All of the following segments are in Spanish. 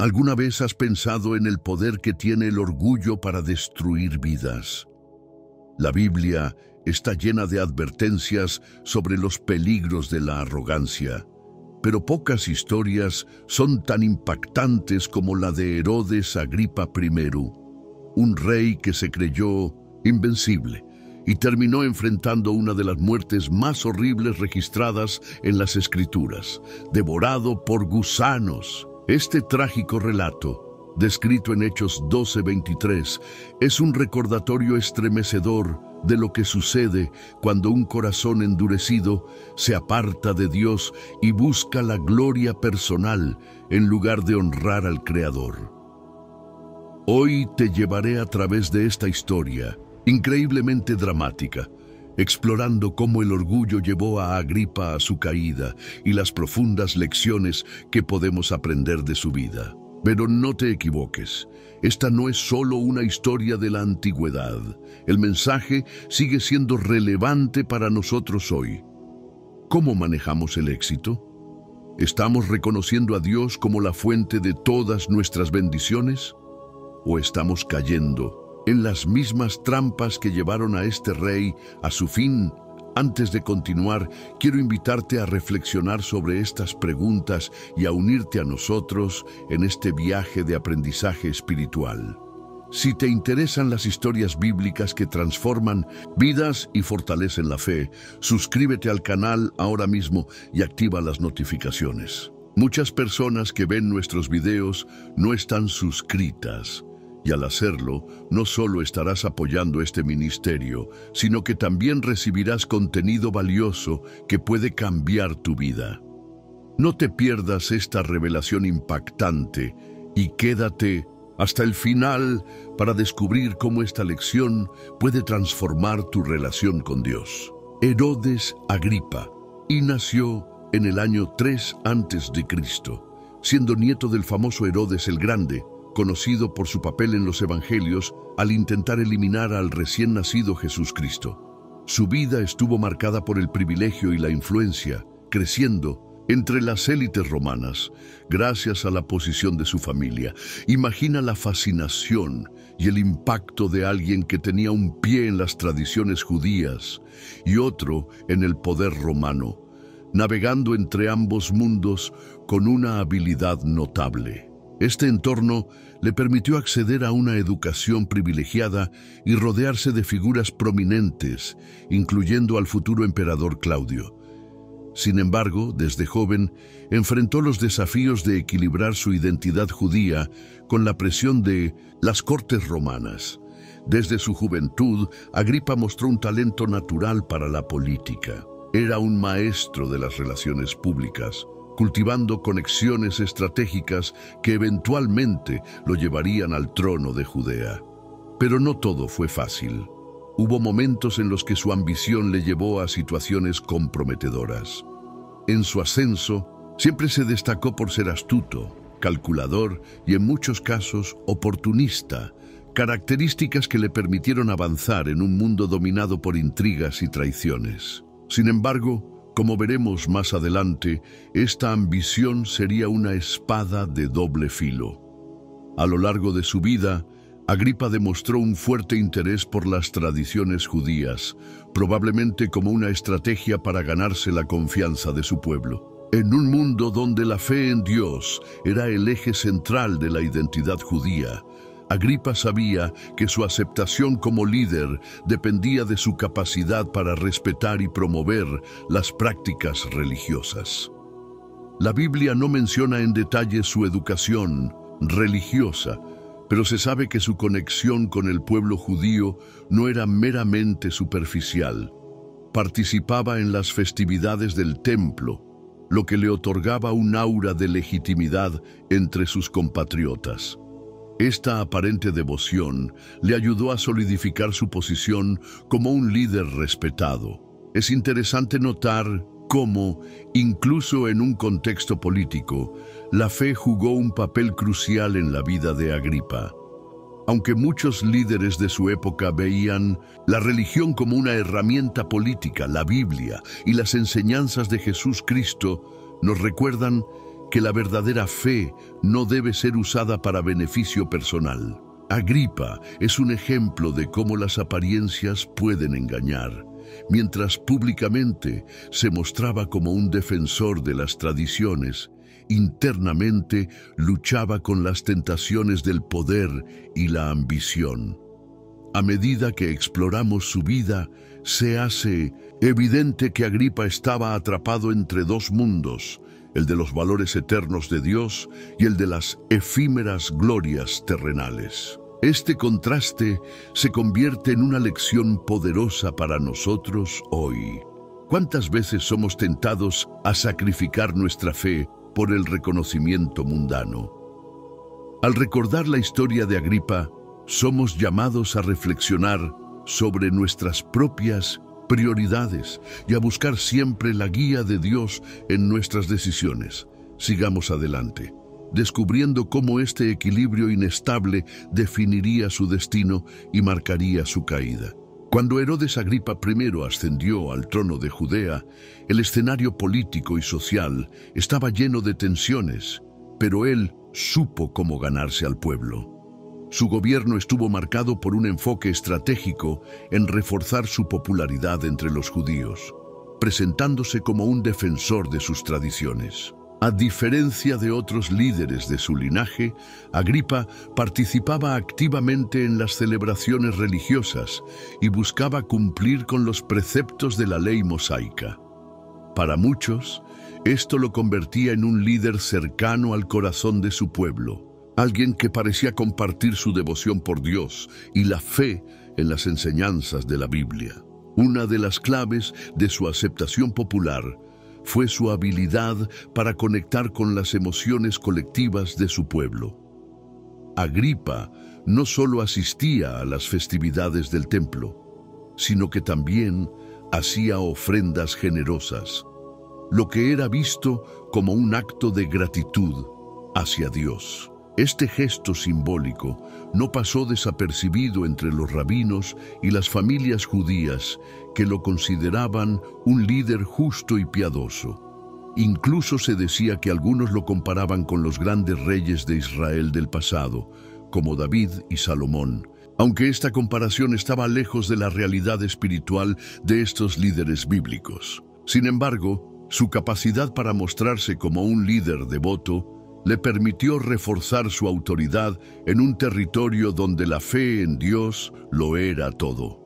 ¿Alguna vez has pensado en el poder que tiene el orgullo para destruir vidas? La Biblia está llena de advertencias sobre los peligros de la arrogancia, pero pocas historias son tan impactantes como la de Herodes Agripa I, un rey que se creyó invencible y terminó enfrentando una de las muertes más horribles registradas en las Escrituras, devorado por gusanos. Este trágico relato, descrito en Hechos 12:23, es un recordatorio estremecedor de lo que sucede cuando un corazón endurecido se aparta de Dios y busca la gloria personal en lugar de honrar al Creador. Hoy te llevaré a través de esta historia, increíblemente dramática, explorando cómo el orgullo llevó a Agripa a su caída y las profundas lecciones que podemos aprender de su vida. Pero no te equivoques, esta no es solo una historia de la antigüedad. El mensaje sigue siendo relevante para nosotros hoy. ¿Cómo manejamos el éxito? ¿Estamos reconociendo a Dios como la fuente de todas nuestras bendiciones? ¿O estamos cayendo en las mismas trampas que llevaron a este rey a su fin? Antes de continuar, quiero invitarte a reflexionar sobre estas preguntas y a unirte a nosotros en este viaje de aprendizaje espiritual. Si te interesan las historias bíblicas que transforman vidas y fortalecen la fe, suscríbete al canal ahora mismo y activa las notificaciones. Muchas personas que ven nuestros videos no están suscritas. Y al hacerlo, no solo estarás apoyando este ministerio, sino que también recibirás contenido valioso que puede cambiar tu vida. No te pierdas esta revelación impactante y quédate hasta el final para descubrir cómo esta lección puede transformar tu relación con Dios. Herodes Agripa, y nació en el año 3 a.C., siendo nieto del famoso Herodes el Grande, conocido por su papel en los Evangelios al intentar eliminar al recién nacido Jesucristo. Su vida estuvo marcada por el privilegio y la influencia, creciendo entre las élites romanas, gracias a la posición de su familia. Imagina la fascinación y el impacto de alguien que tenía un pie en las tradiciones judías y otro en el poder romano, navegando entre ambos mundos con una habilidad notable. Este entorno le permitió acceder a una educación privilegiada y rodearse de figuras prominentes, incluyendo al futuro emperador Claudio. Sin embargo, desde joven, enfrentó los desafíos de equilibrar su identidad judía con la presión de las cortes romanas. Desde su juventud, Agripa mostró un talento natural para la política. Era un maestro de las relaciones públicas, cultivando conexiones estratégicas que eventualmente lo llevarían al trono de Judea. Pero no todo fue fácil. Hubo momentos en los que su ambición le llevó a situaciones comprometedoras. En su ascenso, siempre se destacó por ser astuto, calculador y en muchos casos oportunista, características que le permitieron avanzar en un mundo dominado por intrigas y traiciones. Sin embargo, como veremos más adelante, esta ambición sería una espada de doble filo. A lo largo de su vida, Agripa demostró un fuerte interés por las tradiciones judías, probablemente como una estrategia para ganarse la confianza de su pueblo. En un mundo donde la fe en Dios era el eje central de la identidad judía, Agripa sabía que su aceptación como líder dependía de su capacidad para respetar y promover las prácticas religiosas. La Biblia no menciona en detalle su educación religiosa, pero se sabe que su conexión con el pueblo judío no era meramente superficial. Participaba en las festividades del templo, lo que le otorgaba un aura de legitimidad entre sus compatriotas. Esta aparente devoción le ayudó a solidificar su posición como un líder respetado. Es interesante notar cómo, incluso en un contexto político, la fe jugó un papel crucial en la vida de Agripa. Aunque muchos líderes de su época veían la religión como una herramienta política, la Biblia y las enseñanzas de Jesús Cristo nos recuerdan que la verdadera fe no debe ser usada para beneficio personal. Agripa es un ejemplo de cómo las apariencias pueden engañar. Mientras públicamente se mostraba como un defensor de las tradiciones, internamente luchaba con las tentaciones del poder y la ambición. A medida que exploramos su vida, se hace evidente que Agripa estaba atrapado entre dos mundos, el de los valores eternos de Dios y el de las efímeras glorias terrenales. Este contraste se convierte en una lección poderosa para nosotros hoy. ¿Cuántas veces somos tentados a sacrificar nuestra fe por el reconocimiento mundano? Al recordar la historia de Agripa, somos llamados a reflexionar sobre nuestras propias prioridades y a buscar siempre la guía de Dios en nuestras decisiones. Sigamos adelante, descubriendo cómo este equilibrio inestable definiría su destino y marcaría su caída. Cuando Herodes Agripa I ascendió al trono de Judea, el escenario político y social estaba lleno de tensiones, pero él supo cómo ganarse al pueblo. Su gobierno estuvo marcado por un enfoque estratégico en reforzar su popularidad entre los judíos, presentándose como un defensor de sus tradiciones. A diferencia de otros líderes de su linaje, Agripa participaba activamente en las celebraciones religiosas y buscaba cumplir con los preceptos de la ley mosaica. Para muchos, esto lo convertía en un líder cercano al corazón de su pueblo, alguien que parecía compartir su devoción por Dios y la fe en las enseñanzas de la Biblia. Una de las claves de su aceptación popular fue su habilidad para conectar con las emociones colectivas de su pueblo. Agripa no solo asistía a las festividades del templo, sino que también hacía ofrendas generosas, lo que era visto como un acto de gratitud hacia Dios. Este gesto simbólico no pasó desapercibido entre los rabinos y las familias judías que lo consideraban un líder justo y piadoso. Incluso se decía que algunos lo comparaban con los grandes reyes de Israel del pasado, como David y Salomón, aunque esta comparación estaba lejos de la realidad espiritual de estos líderes bíblicos. Sin embargo, su capacidad para mostrarse como un líder devoto le permitió reforzar su autoridad en un territorio donde la fe en Dios lo era todo.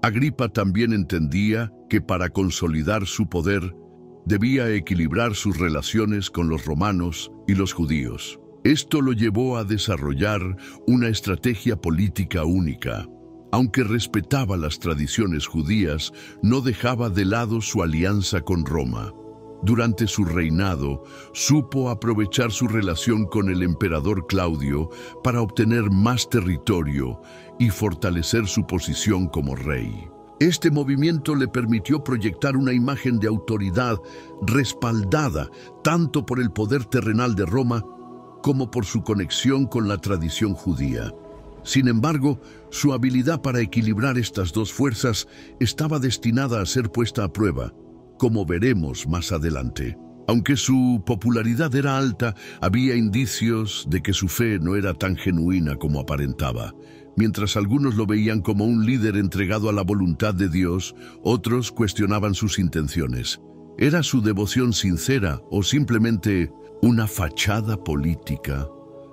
Agripa también entendía que para consolidar su poder, debía equilibrar sus relaciones con los romanos y los judíos. Esto lo llevó a desarrollar una estrategia política única. Aunque respetaba las tradiciones judías, no dejaba de lado su alianza con Roma. Durante su reinado, supo aprovechar su relación con el emperador Claudio para obtener más territorio y fortalecer su posición como rey. Este movimiento le permitió proyectar una imagen de autoridad respaldada tanto por el poder terrenal de Roma como por su conexión con la tradición judía. Sin embargo, su habilidad para equilibrar estas dos fuerzas estaba destinada a ser puesta a prueba, como veremos más adelante. Aunque su popularidad era alta, había indicios de que su fe no era tan genuina como aparentaba. Mientras algunos lo veían como un líder entregado a la voluntad de Dios, otros cuestionaban sus intenciones. ¿Era su devoción sincera o simplemente una fachada política?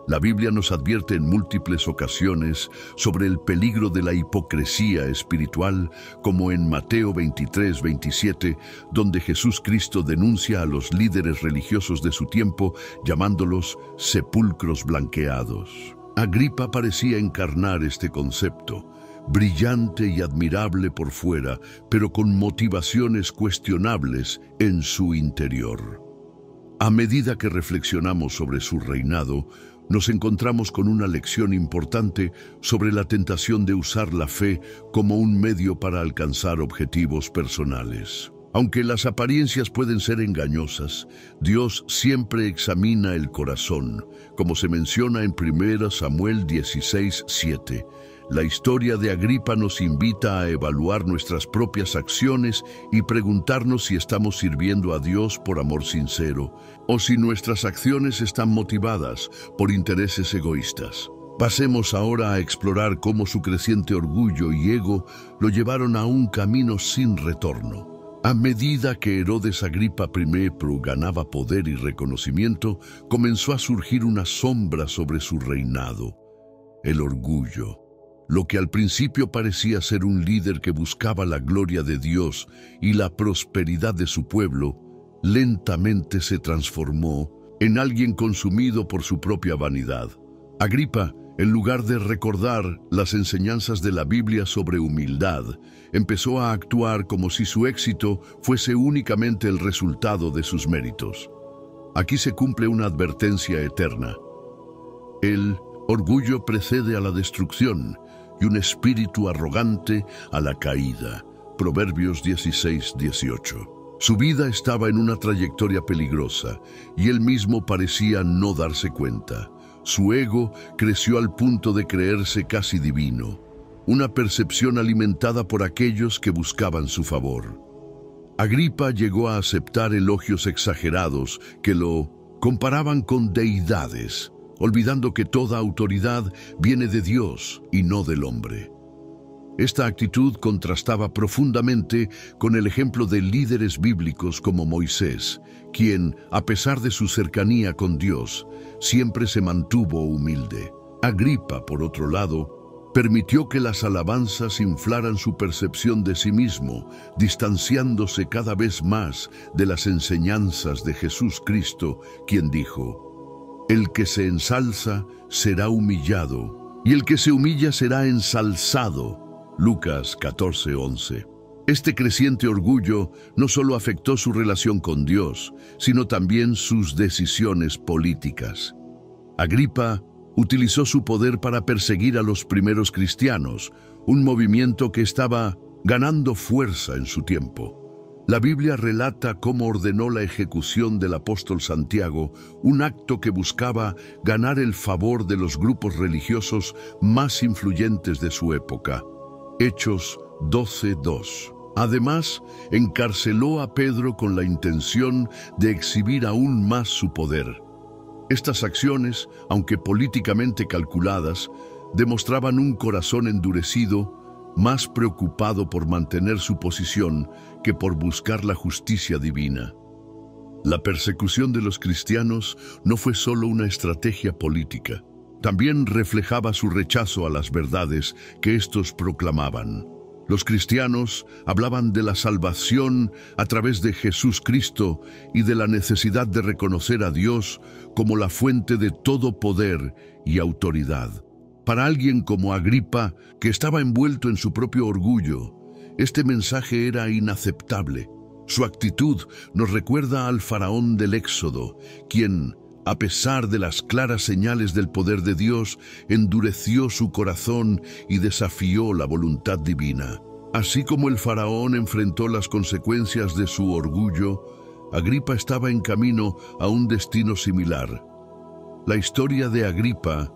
La Biblia nos advierte en múltiples ocasiones sobre el peligro de la hipocresía espiritual, como en Mateo 23:27, donde Jesús Cristo denuncia a los líderes religiosos de su tiempo, llamándolos sepulcros blanqueados. Agripa parecía encarnar este concepto, brillante y admirable por fuera, pero con motivaciones cuestionables en su interior. A medida que reflexionamos sobre su reinado, nos encontramos con una lección importante sobre la tentación de usar la fe como un medio para alcanzar objetivos personales. Aunque las apariencias pueden ser engañosas, Dios siempre examina el corazón, como se menciona en 1 Samuel 16:7. la historia de Agripa nos invita a evaluar nuestras propias acciones y preguntarnos si estamos sirviendo a Dios por amor sincero o si nuestras acciones están motivadas por intereses egoístas. Pasemos ahora a explorar cómo su creciente orgullo y ego lo llevaron a un camino sin retorno. A medida que Herodes Agripa I ganaba poder y reconocimiento, comenzó a surgir una sombra sobre su reinado: el orgullo. Lo que al principio parecía ser un líder que buscaba la gloria de Dios y la prosperidad de su pueblo, lentamente se transformó en alguien consumido por su propia vanidad. Agripa, en lugar de recordar las enseñanzas de la Biblia sobre humildad, empezó a actuar como si su éxito fuese únicamente el resultado de sus méritos. Aquí se cumple una advertencia eterna. El orgullo precede a la destrucción y un espíritu arrogante a la caída. Proverbios 16:18. Su vida estaba en una trayectoria peligrosa y él mismo parecía no darse cuenta. Su ego creció al punto de creerse casi divino, una percepción alimentada por aquellos que buscaban su favor. Agripa llegó a aceptar elogios exagerados que lo comparaban con deidades, olvidando que toda autoridad viene de Dios y no del hombre. Esta actitud contrastaba profundamente con el ejemplo de líderes bíblicos como Moisés, quien, a pesar de su cercanía con Dios, siempre se mantuvo humilde. Agripa, por otro lado, permitió que las alabanzas inflaran su percepción de sí mismo, distanciándose cada vez más de las enseñanzas de Jesús Cristo, quien dijo: «El que se ensalza será humillado, y el que se humilla será ensalzado». Lucas 14:11. Este creciente orgullo no solo afectó su relación con Dios, sino también sus decisiones políticas. Agripa utilizó su poder para perseguir a los primeros cristianos, un movimiento que estaba ganando fuerza en su tiempo. La Biblia relata cómo ordenó la ejecución del apóstol Santiago, un acto que buscaba ganar el favor de los grupos religiosos más influyentes de su época. Hechos 12:2. Además, encarceló a Pedro con la intención de exhibir aún más su poder. Estas acciones, aunque políticamente calculadas, demostraban un corazón endurecido, más preocupado por mantener su posición que por buscar la justicia divina. La persecución de los cristianos no fue solo una estrategia política. También reflejaba su rechazo a las verdades que estos proclamaban. Los cristianos hablaban de la salvación a través de Jesús Cristo y de la necesidad de reconocer a Dios como la fuente de todo poder y autoridad. Para alguien como Agripa, que estaba envuelto en su propio orgullo, este mensaje era inaceptable. Su actitud nos recuerda al faraón del Éxodo, quien, a pesar de las claras señales del poder de Dios, endureció su corazón y desafió la voluntad divina. Así como el faraón enfrentó las consecuencias de su orgullo, Agripa estaba en camino a un destino similar. La historia de Agripa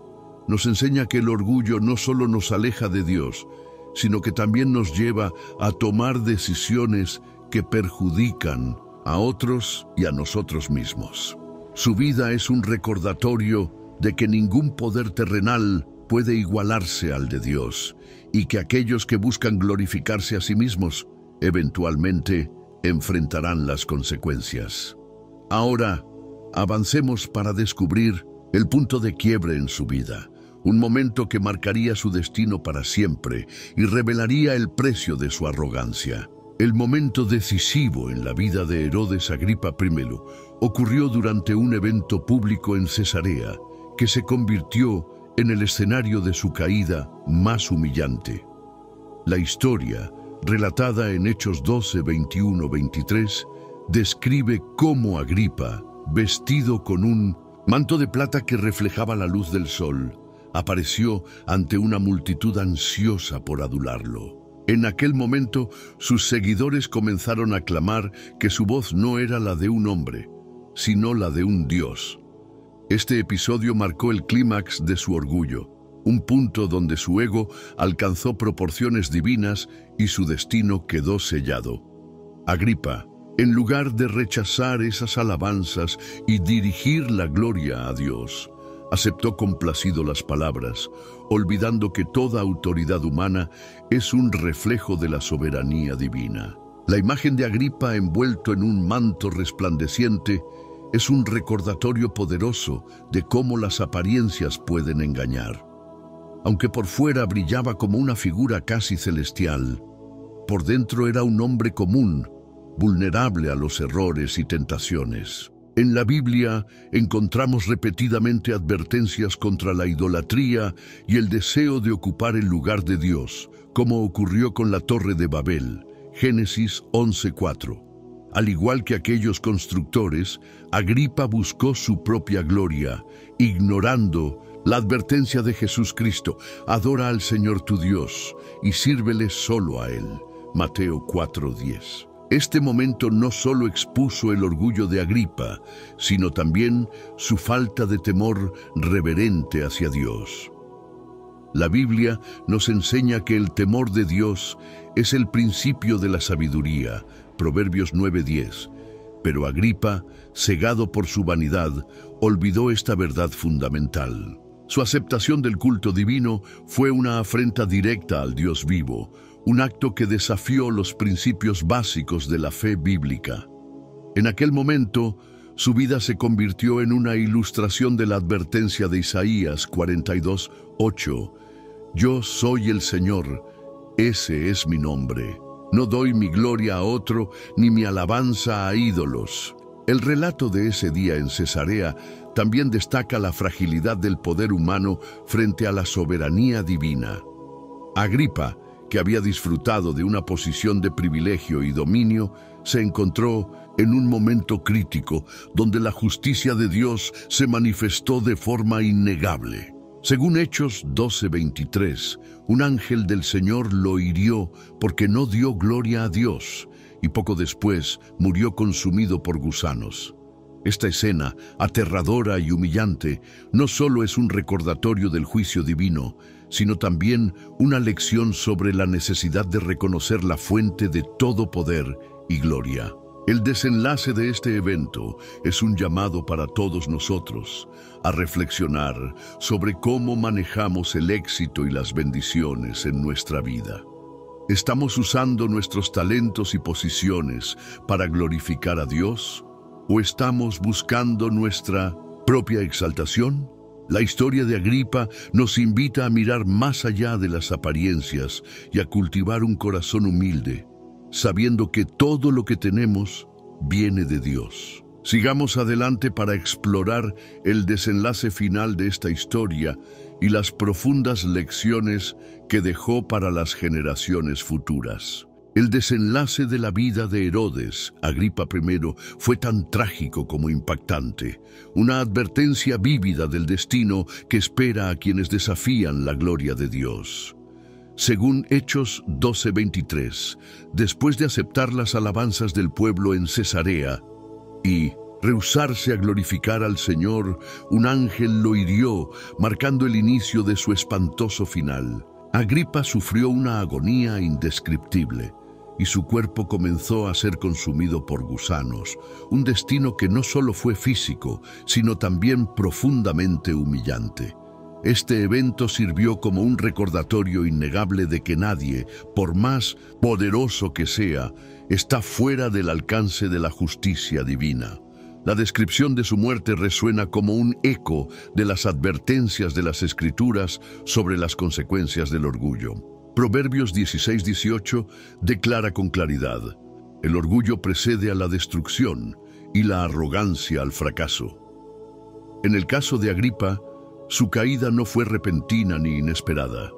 nos enseña que el orgullo no solo nos aleja de Dios, sino que también nos lleva a tomar decisiones que perjudican a otros y a nosotros mismos. Su vida es un recordatorio de que ningún poder terrenal puede igualarse al de Dios y que aquellos que buscan glorificarse a sí mismos eventualmente enfrentarán las consecuencias. Ahora, avancemos para descubrir el punto de quiebre en su vida, un momento que marcaría su destino para siempre y revelaría el precio de su arrogancia. El momento decisivo en la vida de Herodes Agripa I ocurrió durante un evento público en Cesarea, que se convirtió en el escenario de su caída más humillante. La historia, relatada en Hechos 12, 21, 23, describe cómo Agripa, vestido con un manto de plata que reflejaba la luz del sol, apareció ante una multitud ansiosa por adularlo. En aquel momento, sus seguidores comenzaron a clamar que su voz no era la de un hombre, sino la de un Dios. Este episodio marcó el clímax de su orgullo. un punto donde su ego alcanzó proporciones divinas y su destino quedó sellado. Agripa, en lugar de rechazar esas alabanzas y dirigir la gloria a Dios, aceptó complacido las palabras, olvidando que toda autoridad humana es un reflejo de la soberanía divina. La imagen de Agripa envuelto en un manto resplandeciente es un recordatorio poderoso de cómo las apariencias pueden engañar. Aunque por fuera brillaba como una figura casi celestial, por dentro era un hombre común, vulnerable a los errores y tentaciones. En la Biblia encontramos repetidamente advertencias contra la idolatría y el deseo de ocupar el lugar de Dios, como ocurrió con la Torre de Babel, Génesis 11:4. Al igual que aquellos constructores, Agripa buscó su propia gloria, ignorando la advertencia de Jesucristo: adora al Señor tu Dios y sírvele solo a Él. Mateo 4:10. Este momento no solo expuso el orgullo de Agripa, sino también su falta de temor reverente hacia Dios. La Biblia nos enseña que el temor de Dios es el principio de la sabiduría, Proverbios 9:10. Pero Agripa, cegado por su vanidad, olvidó esta verdad fundamental. Su aceptación del culto divino fue una afrenta directa al Dios vivo, un acto que desafió los principios básicos de la fe bíblica. En aquel momento, su vida se convirtió en una ilustración de la advertencia de Isaías 42:8. Yo soy el Señor, ese es mi nombre. No doy mi gloria a otro, ni mi alabanza a ídolos. El relato de ese día en Cesarea también destaca la fragilidad del poder humano frente a la soberanía divina. Agripa, que había disfrutado de una posición de privilegio y dominio, se encontró en un momento crítico donde la justicia de Dios se manifestó de forma innegable. Según Hechos 12:23, un ángel del Señor lo hirió porque no dio gloria a Dios, y poco después murió consumido por gusanos. Esta escena, aterradora y humillante, no solo es un recordatorio del juicio divino, sino también una lección sobre la necesidad de reconocer la fuente de todo poder y gloria. El desenlace de este evento es un llamado para todos nosotros a reflexionar sobre cómo manejamos el éxito y las bendiciones en nuestra vida. ¿Estamos usando nuestros talentos y posiciones para glorificar a Dios? ¿O estamos buscando nuestra propia exaltación? La historia de Agripa nos invita a mirar más allá de las apariencias y a cultivar un corazón humilde, sabiendo que todo lo que tenemos viene de Dios. Sigamos adelante para explorar el desenlace final de esta historia y las profundas lecciones que dejó para las generaciones futuras. El desenlace de la vida de Herodes, Agripa I, fue tan trágico como impactante, una advertencia vívida del destino que espera a quienes desafían la gloria de Dios. Según Hechos 12:23, después de aceptar las alabanzas del pueblo en Cesarea y rehusarse a glorificar al Señor, un ángel lo hirió, marcando el inicio de su espantoso final. Agripa sufrió una agonía indescriptible y su cuerpo comenzó a ser consumido por gusanos, un destino que no solo fue físico, sino también profundamente humillante. Este evento sirvió como un recordatorio innegable de que nadie, por más poderoso que sea, está fuera del alcance de la justicia divina. La descripción de su muerte resuena como un eco de las advertencias de las Escrituras sobre las consecuencias del orgullo. Proverbios 16:18 declara con claridad: el orgullo precede a la destrucción y la arrogancia al fracaso. En el caso de Agripa, su caída no fue repentina ni inesperada.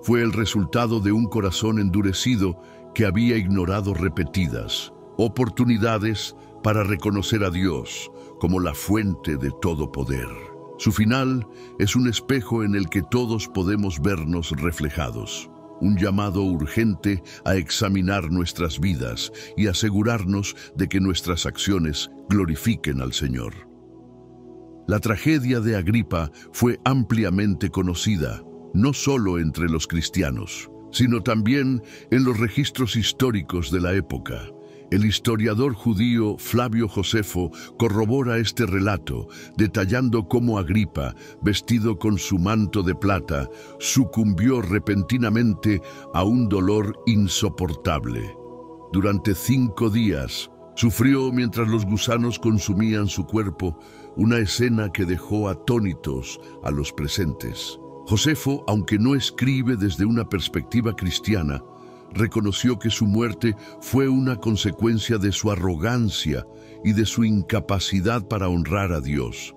Fue el resultado de un corazón endurecido que había ignorado repetidas oportunidades para reconocer a Dios como la fuente de todo poder. Su final es un espejo en el que todos podemos vernos reflejados, un llamado urgente a examinar nuestras vidas y asegurarnos de que nuestras acciones glorifiquen al Señor. La tragedia de Agripa fue ampliamente conocida, no solo entre los cristianos, sino también en los registros históricos de la época. El historiador judío Flavio Josefo corrobora este relato, detallando cómo Agripa, vestido con su manto de plata, sucumbió repentinamente a un dolor insoportable. Durante 5 días, sufrió mientras los gusanos consumían su cuerpo, una escena que dejó atónitos a los presentes. Josefo, aunque no escribe desde una perspectiva cristiana, reconoció que su muerte fue una consecuencia de su arrogancia y de su incapacidad para honrar a Dios.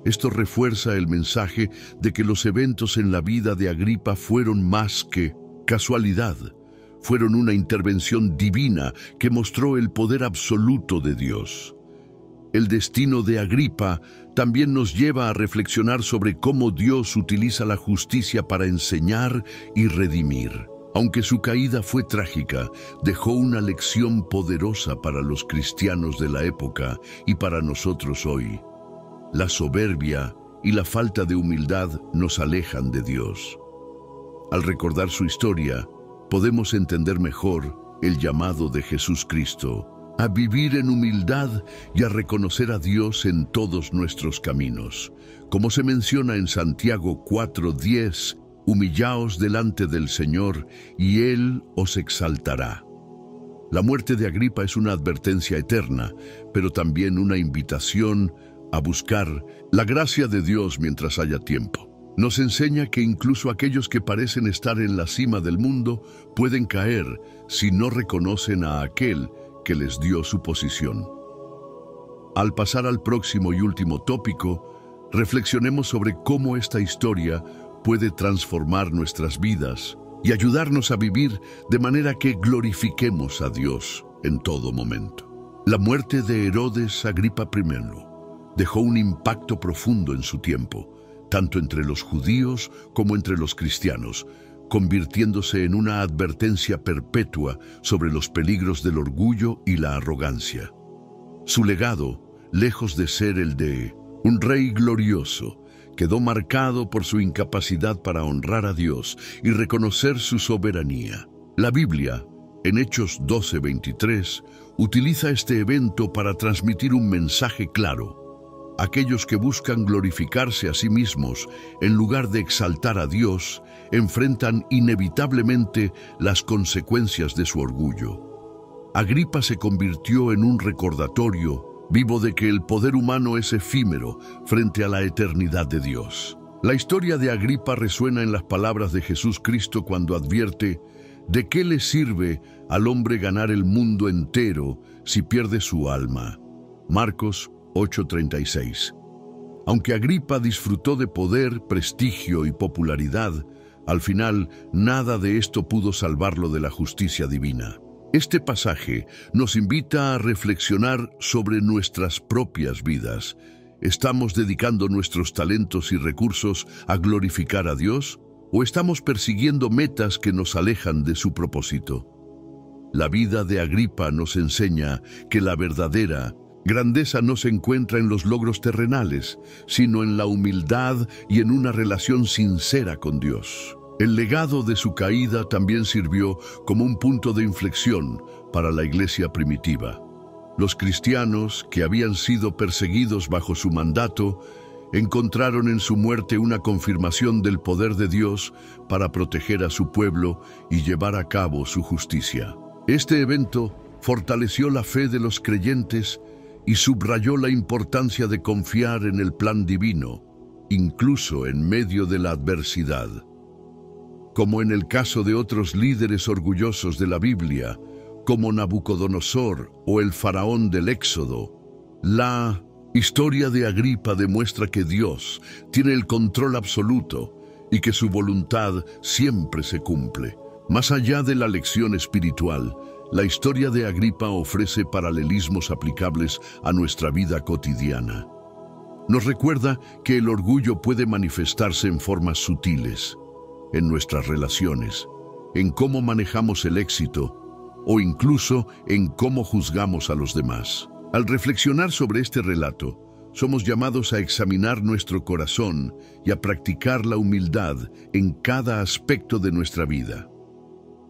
Esto refuerza el mensaje de que los eventos en la vida de Agripa fueron más que casualidad. Fueron una intervención divina que mostró el poder absoluto de Dios. El destino de Agripa también nos lleva a reflexionar sobre cómo Dios utiliza la justicia para enseñar y redimir. Aunque su caída fue trágica, dejó una lección poderosa para los cristianos de la época y para nosotros hoy. La soberbia y la falta de humildad nos alejan de Dios. Al recordar su historia, podemos entender mejor el llamado de Jesús Cristo a vivir en humildad y a reconocer a Dios en todos nuestros caminos. Como se menciona en Santiago 4:10, humillaos delante del Señor y Él os exaltará. La muerte de Agripa es una advertencia eterna, pero también una invitación a buscar la gracia de Dios mientras haya tiempo. Nos enseña que incluso aquellos que parecen estar en la cima del mundo pueden caer si no reconocen a aquel que les dio su posición. Al pasar al próximo y último tópico, reflexionemos sobre cómo esta historia puede transformar nuestras vidas y ayudarnos a vivir de manera que glorifiquemos a Dios en todo momento. La muerte de Herodes Agripa I dejó un impacto profundo en su tiempo, tanto entre los judíos como entre los cristianos, convirtiéndose en una advertencia perpetua sobre los peligros del orgullo y la arrogancia. Su legado, lejos de ser el de un rey glorioso, quedó marcado por su incapacidad para honrar a Dios y reconocer su soberanía. La Biblia, en Hechos 12:23, utiliza este evento para transmitir un mensaje claro. Aquellos que buscan glorificarse a sí mismos en lugar de exaltar a Dios enfrentan inevitablemente las consecuencias de su orgullo. Agripa se convirtió en un recordatorio vivo de que el poder humano es efímero frente a la eternidad de Dios. La historia de Agripa resuena en las palabras de Jesús Cristo cuando advierte: ¿de qué le sirve al hombre ganar el mundo entero si pierde su alma? Marcos 8:36. Aunque Agripa disfrutó de poder, prestigio y popularidad, al final nada de esto pudo salvarlo de la justicia divina. Este pasaje nos invita a reflexionar sobre nuestras propias vidas. ¿Estamos dedicando nuestros talentos y recursos a glorificar a Dios? ¿O estamos persiguiendo metas que nos alejan de su propósito? La vida de Agripa nos enseña que la verdadera grandeza no se encuentra en los logros terrenales, sino en la humildad y en una relación sincera con Dios. El legado de su caída también sirvió como un punto de inflexión para la iglesia primitiva. Los cristianos, que habían sido perseguidos bajo su mandato, encontraron en su muerte una confirmación del poder de Dios para proteger a su pueblo y llevar a cabo su justicia. Este evento fortaleció la fe de los creyentes y subrayó la importancia de confiar en el plan divino, incluso en medio de la adversidad. Como en el caso de otros líderes orgullosos de la Biblia, como Nabucodonosor o el faraón del Éxodo, la historia de Agripa demuestra que Dios tiene el control absoluto y que su voluntad siempre se cumple. Más allá de la lección espiritual, la historia de Agripa ofrece paralelismos aplicables a nuestra vida cotidiana. Nos recuerda que el orgullo puede manifestarse en formas sutiles, en nuestras relaciones, en cómo manejamos el éxito o incluso en cómo juzgamos a los demás. Al reflexionar sobre este relato, somos llamados a examinar nuestro corazón y a practicar la humildad en cada aspecto de nuestra vida.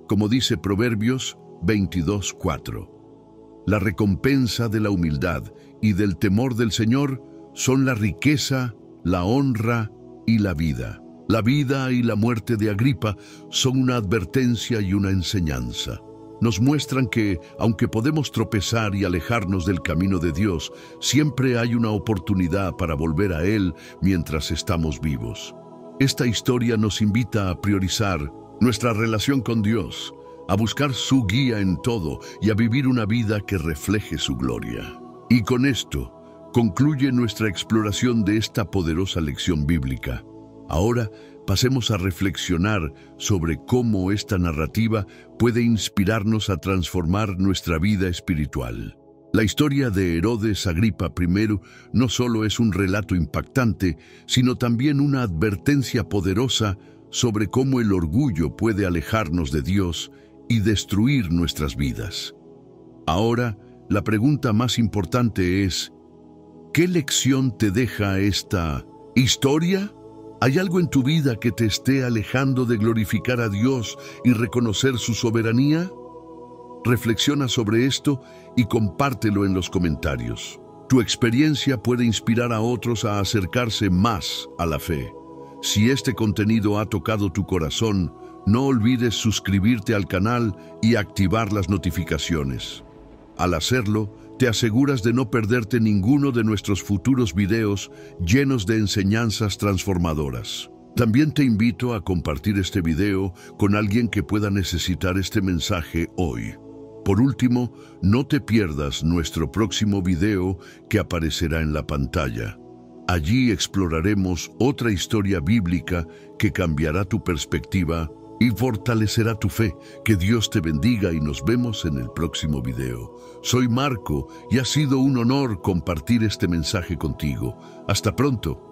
Como dice Proverbios 22:4, la recompensa de la humildad y del temor del Señor son la riqueza, la honra y la vida. La vida y la muerte de Agripa son una advertencia y una enseñanza. Nos muestran que, aunque podemos tropezar y alejarnos del camino de Dios, siempre hay una oportunidad para volver a Él mientras estamos vivos. Esta historia nos invita a priorizar nuestra relación con Dios, a buscar su guía en todo y a vivir una vida que refleje su gloria. Y con esto concluye nuestra exploración de esta poderosa lección bíblica. Ahora pasemos a reflexionar sobre cómo esta narrativa puede inspirarnos a transformar nuestra vida espiritual. La historia de Herodes Agripa I no solo es un relato impactante, sino también una advertencia poderosa sobre cómo el orgullo puede alejarnos de Dios y destruir nuestras vidas. Ahora, la pregunta más importante es, ¿qué lección te deja esta historia? ¿Hay algo en tu vida que te esté alejando de glorificar a Dios y reconocer su soberanía? Reflexiona sobre esto y compártelo en los comentarios. Tu experiencia puede inspirar a otros a acercarse más a la fe. Si este contenido ha tocado tu corazón, no olvides suscribirte al canal y activar las notificaciones. Al hacerlo, te aseguras de no perderte ninguno de nuestros futuros videos llenos de enseñanzas transformadoras. También te invito a compartir este video con alguien que pueda necesitar este mensaje hoy. Por último, no te pierdas nuestro próximo video que aparecerá en la pantalla. Allí exploraremos otra historia bíblica que cambiará tu perspectiva y fortalecerá tu fe. Que Dios te bendiga y nos vemos en el próximo video. Soy Marco y ha sido un honor compartir este mensaje contigo. Hasta pronto.